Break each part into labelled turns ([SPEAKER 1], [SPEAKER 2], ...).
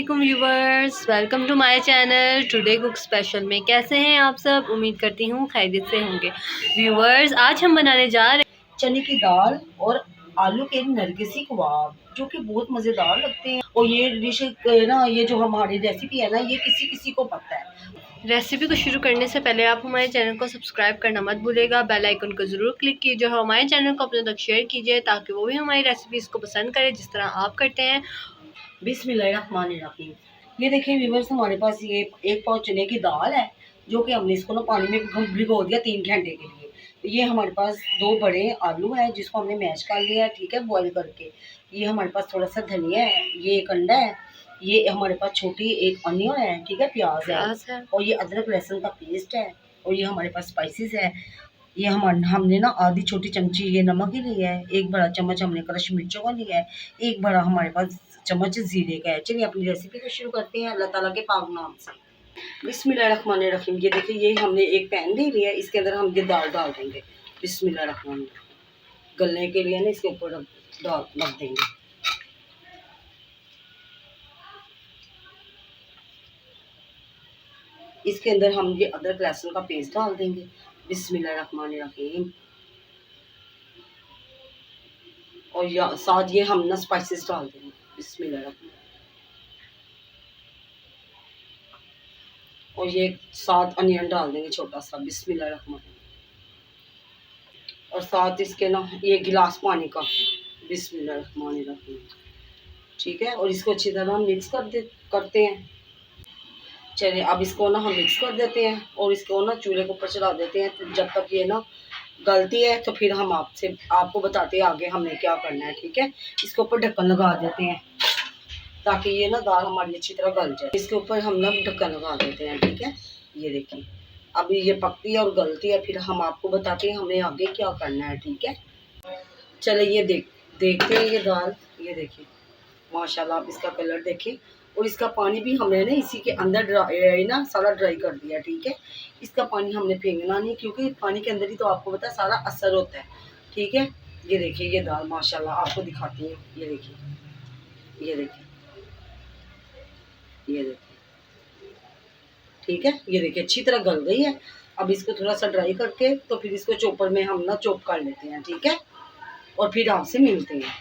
[SPEAKER 1] वालेकुम viewers, welcome to my channel today cook special में। कैसे हैं आप सब? उम्मीद करती हूँ खैरियत से होंगे। व्यूवर्स, आज हम बनाने जा रहे हैं
[SPEAKER 2] चने की दाल और आलू के नरगिसी कबाब, जो कि बहुत मज़ेदार लगते हैं। और ये डिश ना, ये जो हमारी रेसिपी है ना, ये किसी किसी को पता है।
[SPEAKER 1] रेसिपी को शुरू करने से पहले आप हमारे चैनल को सब्सक्राइब करना मत भूलिएगा। बेल आइकन को ज़रूर क्लिक कीजिए और हमारे चैनल को अपने तक शेयर कीजिए ताकि वो भी हमारी रेसिपीज़ को पसंद करे जिस तरह आप करते हैं।
[SPEAKER 2] बिस्मिल्लाहिर्रहमानिर्रहीम। ये देखिए व्यूवर्स, हमारे पास ये एक पाव चने की दाल है, जो कि हमने इसको ना पानी में भिगो दिया 3 घंटे के लिए। ये हमारे पास 2 बड़े आलू है, जिसको हमने मैश कर लिया है, ठीक है, बॉईल करके। ये हमारे पास थोड़ा सा धनिया है, ये एक अंडा है, ये हमारे पास छोटी एक अनियन है, ठीक है, प्याज है, और ये अदरक लहसुन का पेस्ट है, और ये हमारे पास स्पाइसेस है। ये हमने ना आधी छोटी चमची ये नमक ही लिया है, एक बड़ा चम्मच हमने क्रश मिर्चों का लिया है, एक बड़ा हमारे पास चम्मच जीरे का है। चलिए अपनी रेसिपी को शुरू करते हैं अल्लाह ताला के पाक नाम से। बिस्मिल्लाहिर्रहमानिर्रहीम। ये देखिए, ये हमने एक पैन ले लिया है, इसके अंदर हम ये दाल डाल देंगे। बिस्मिल्लाहिर्रहमानिर्रहीम। गलने के लिए ना इसके ऊपर दाल रख देंगे। इसके अंदर हम ये अदरक लहसुन का पेस्ट डाल देंगे। बिस्मिल्लाहिर्रहमानिर्रहीम। और साथ ये हम ना स्पाइसेस डाल देंगे। बिस्मिल्लाहिर्रहमानिर्रहीम। और ये साथ अनियन डाल देंगे छोटा सा। बिस्मिल्लाहिर्रहमानिर्रहीम। और साथ इसके ना ये गिलास पानी का। बिस्मिल्लाहिर्रहमानिर्रहीम। ठीक है, और इसको अच्छी तरह हम मिक्स करते हैं। चलिए अब इसको ना हम मिक्स कर देते हैं और इसको ना चूल्हे के ऊपर चढ़ा देते हैं। तो जब तक ये ना गलती है तो फिर हम आपको बताते हैं आगे हमने क्या करना है। ठीक है, इसके ऊपर ढक्कन लगा देते हैं ताकि ये ना दाल हमारी अच्छी तरह गल जाए। इसके ऊपर हम ना ढक्कन लगा देते हैं। ठीक है, ये देखिए अभी ये पकती है और गलती है, फिर हम आपको बताते हैं हमें आगे क्या करना है। ठीक है, चले ये देखते हैं ये दाल। ये देखिए माशाल्लाह, आप इसका कलर देखिए, और इसका पानी भी हमने ना इसी के अंदर ड्राई ना सारा ड्राई कर दिया। ठीक है, इसका पानी हमने फेंकना नहीं, क्योंकि पानी के अंदर ही तो आपको पता है सारा असर होता है। ठीक है, ये देखिए ये दाल माशाल्लाह आपको दिखाती है। ये देखिए, ये देखिए, ये देखिए, ठीक है, ये देखिए अच्छी तरह गल गई है। अब इसको थोड़ा सा ड्राई करके तो फिर इसको चॉपर में हम ना चॉप कर लेते हैं। ठीक है, और फिर आपसे मिलते हैं।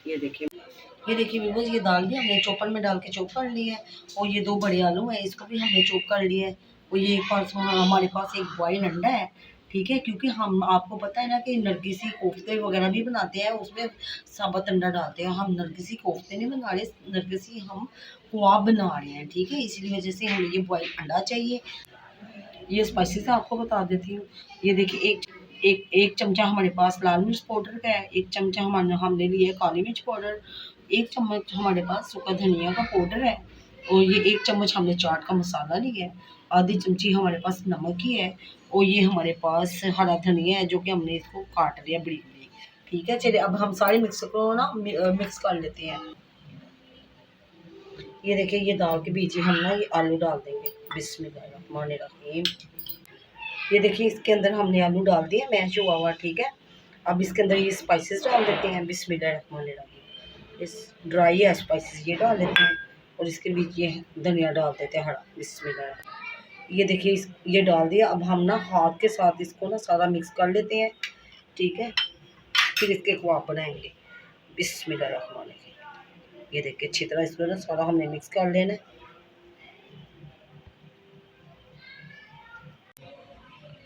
[SPEAKER 2] ये देखिए व्यूअर्स, ये दाल भी हमने चॉपर में डाल के चॉप कर ली है। और ये 2 बड़े आलू हैं, इसको भी हमने चॉप कर लिया है। और ये हमारे पास एक बॉयल अंडा है। ठीक है, क्योंकि हम आपको पता है ना कि नरगिसी कोफ्ते वगैरह भी बनाते हैं, उसमें साबुत अंडा डालते हैं। हम नरगिसी कोफ्ते नहीं बना रहे, नरगिसी हम कबाब बना रहे हैं। ठीक है, इसी वजह से हमें ये बॉयल अंडा चाहिए। ये स्पाइसेस आपको बता देती हूँ। ये देखिए एक चमचा हमारे पास लाल मिर्च पाउडर का है, एक चमचा हमने लिया है काली मिर्च पाउडर, एक चम्मच हमारे पास सूखा धनिया का पाउडर है, और ये एक चम्मच हमने चाट का मसाला लिया है, आधी चमची हमारे पास नमक ही है, और ये हमारे पास हरा धनिया है जो कि हमने इसको काट लिया बड़ी बड़ी। ठीक है, चलिए अब हम सारे मिक्स को ना मिक्स कर लेते हैं। ये देखिए, ये दाल के बीच ही हम ना ये आलू डाल देंगे। बिस्मिल्लाहिर्रहमानिर्रहीम। ये देखिए इसके अंदर हमने आलू डाल दिए मैश हुआ हुआ। ठीक है, अब इसके अंदर ये स्पाइसेस डाल देते हैं। बिस्मिल्लाहिर्रहमानिर्रहीम। इस ड्राई है स्पाइसेस ये डाल देते हैं, और इसके बीच ये धनिया डाल देते हैं हरा। बिस्मिल्लाह। ये देखिए ये डाल दिया। अब हम ना हाथ के साथ इसको ना सारा मिक्स कर लेते हैं। ठीक है, फिर इसके कबाब बनाएंगे। बिस्मिल्लाहिर्रहमानिर्रहीम। ये देखिए अच्छी तरह इसको ना सारा हमने मिक्स कर लेना है।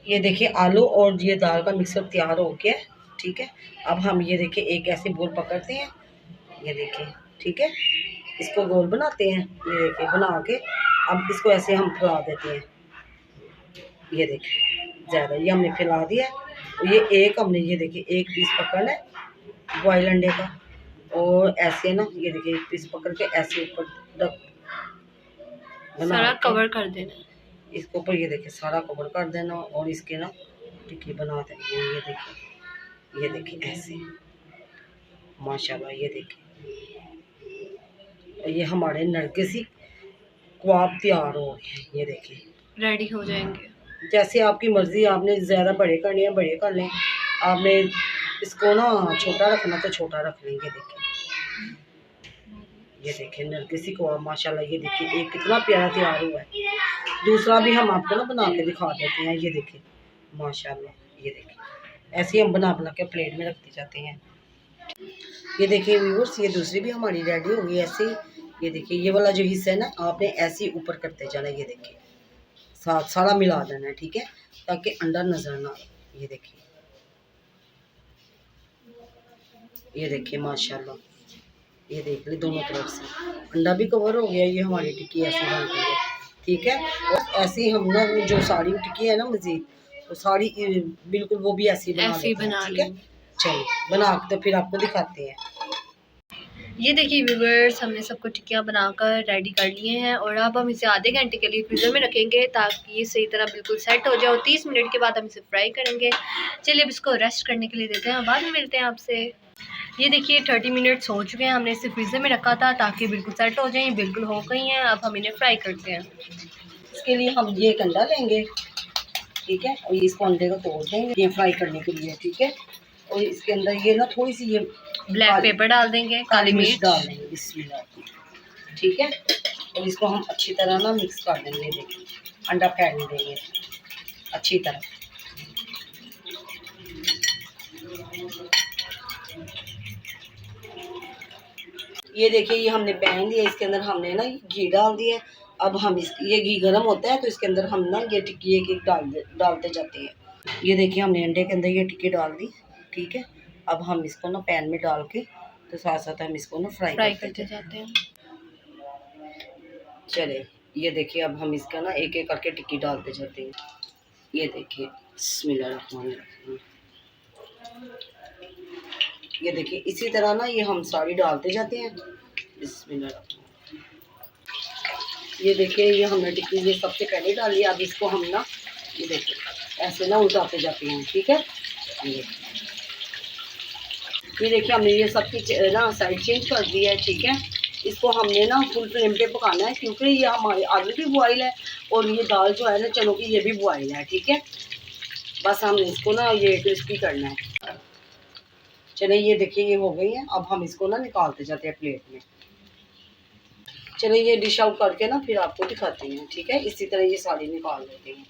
[SPEAKER 2] ये देखिए आलू और ये दाल का मिक्सर तैयार हो गया है। ठीक है, अब हम ये देखिए एक ऐसे बोल पकड़ते हैं। ये देखिए, ठीक है, इसको गोल बनाते हैं। ये देखिए बना के अब इसको ऐसे हम फैला देते हैं। ये देखिए ज़्यादा ये हमने फैला दिया है। ये एक हमने ये देखिए एक पीस पकड़ना है बॉयल अंडे का, और ऐसे ना ये देखिए एक पीस पकड़ के ऐसे ऊपर
[SPEAKER 1] सारा कवर कर देना,
[SPEAKER 2] इसके ऊपर ये देखिए सारा कवर कर देना, और इसके ना टिक्की बना देंगे। ये देखिए ऐसे माशाल्लाह। ये देखिए, और ये हमारे नरगिसी कबाब तैयार हो गए। ये देखिए
[SPEAKER 1] रेडी हो जाएंगे। जैसे
[SPEAKER 2] जैसे आपकी मर्ज़ी, आपने ज़्यादा बड़े करने हैं बड़े कर लें, आपने इसको ना छोटा रखना तो छोटा रख लेंगे। देखिए ये देखिए नरगिसी कबाब माशाल्लाह, ये देखिए एक कितना प्यारा तैयार हुआ है। दूसरा भी हम आपको ना बना के दिखा देते हैं। ये देखिए माशाल्लाह, ये देखिए ऐसे ही हम बना बना के प्लेट में रखते जाते हैं। ये देखिए व्यूअर्स, ये दूसरी भी हमारी रेडी हो गई ऐसे ही। ये देखिए ये वाला जो हिस्सा है ना, आपने ऐसे ही ऊपर करते जाना। ये देखिए साथ सारा मिला देना है, ठीक है, ताकि अंडा नजर ना आए। ये देखिए माशाल्लाह, ये देख ली दोनों तरफ से अंडा भी कवर हो गया। ये हमारी टिक्की ऐसी बन गई है, ठीक है। और ऐसे ही हम ना जो सारी टिक्की है ना मजीद, वो सारी बिल्कुल वो भी ऐसी बना लेते हैं, ठीक है। चलिए बना के तो फिर आपको दिखाते हैं।
[SPEAKER 1] ये देखिए व्यूअर्स, हमने सबको टिक्कियाँ बनाकर रेडी कर लिए हैं और अब हम इसे आधे घंटे के लिए फ्रीज़र में रखेंगे ताकि ये सही तरह बिल्कुल सेट हो जाए। और 30 मिनट के बाद हम इसे फ्राई करेंगे। चलिए अब इसको रेस्ट करने के लिए देते हैं, बाद में मिलते हैं आपसे। ये देखिए 30 मिनट्स हो चुके हैं, हमने इसे फ्रीज़र में रखा था ताकि बिल्कुल सेट हो जाए। बिल्कुल हो गई हैं, अब हम इन्हें फ्राई करते हैं।
[SPEAKER 2] इसके लिए हम ये एक अंडा लेंगे, ठीक है, और इसको अंडे को तोड़ देंगे ये फ्राई करने के लिए, ठीक है। और इसके अंदर ये ना थोड़ी सी ये
[SPEAKER 1] ब्लैक पेपर डाल देंगे, काली मिर्च
[SPEAKER 2] डाल देंगे, बिस्मिल्लाह, ठीक है। और इसको हम अच्छी तरह ना मिक्स कर देंगे। देखिए अंडा फैलने देंगे अच्छी तरह। ये देखिए ये हमने पैन लिया, इसके अंदर हमने ना घी डाल दिया। अब हम ये घी गर्म होता है तो इसके अंदर हम ना ये टिक्की एक एक डालते जाते हैं। ये देखिए हमने अंडे के अंदर ये टिक्की डाल दी, ठीक है। अब हम इसको ना पैन में डाल के तो साथ साथ हम इसको ना फ्राई करते जाते हैं। चले ये देखिए अब हम इसका ना एक एक करके टिक्की डालते जाते हैं। ये देखिए बिस्मिल्लाह, ये देखिए इसी तरह ना ये हम सारी डालते जाते हैं। बिस्मिल्लाह, ये देखिए ये हमने टिक्की ये सबसे पहले डाली। अब इसको हम ना ये देखिए ऐसे ना उल्टाते जाते हैं, ठीक है। ये देखिए हमने ये सबकी ना साइड चेंज कर दी है, ठीक है। इसको हमने ना फुल फ्लेम पे पकाना है क्योंकि ये हमारे आलू भी बॉयल है और ये दाल जो है ना चनों की ये भी बॉयल है, ठीक है। बस हमने इसको ना ये क्रिस्पी करना है। चले ये देखिए ये हो गई है। अब हम इसको ना निकालते जाते हैं प्लेट में। चलिए ये डिश आउट करके ना फिर आपको दिखाते हैं, ठीक है। इसी तरह ये सारी निकाल लेते हैं।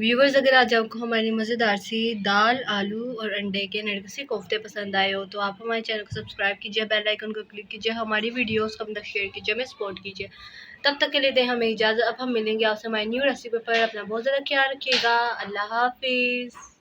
[SPEAKER 1] व्यूवर्स, अगर आज आपको हमारी मज़ेदार सी दाल, आलू और अंडे के नरगिसी कोफ्ते पसंद आए हो तो आप हमारे चैनल को सब्सक्राइब कीजिए, बेल आइकन को क्लिक कीजिए, हमारी वीडियोस को तक शेयर कीजिए, हमें सपोर्ट कीजिए। तब तक के लिए दें हमें इजाज़त। अब हम मिलेंगे आपसे हमारी न्यू रेसिपी पर। अपना बहुत ज़्यादा ख्याल रखिएगा। अल्लाह हाफिज़।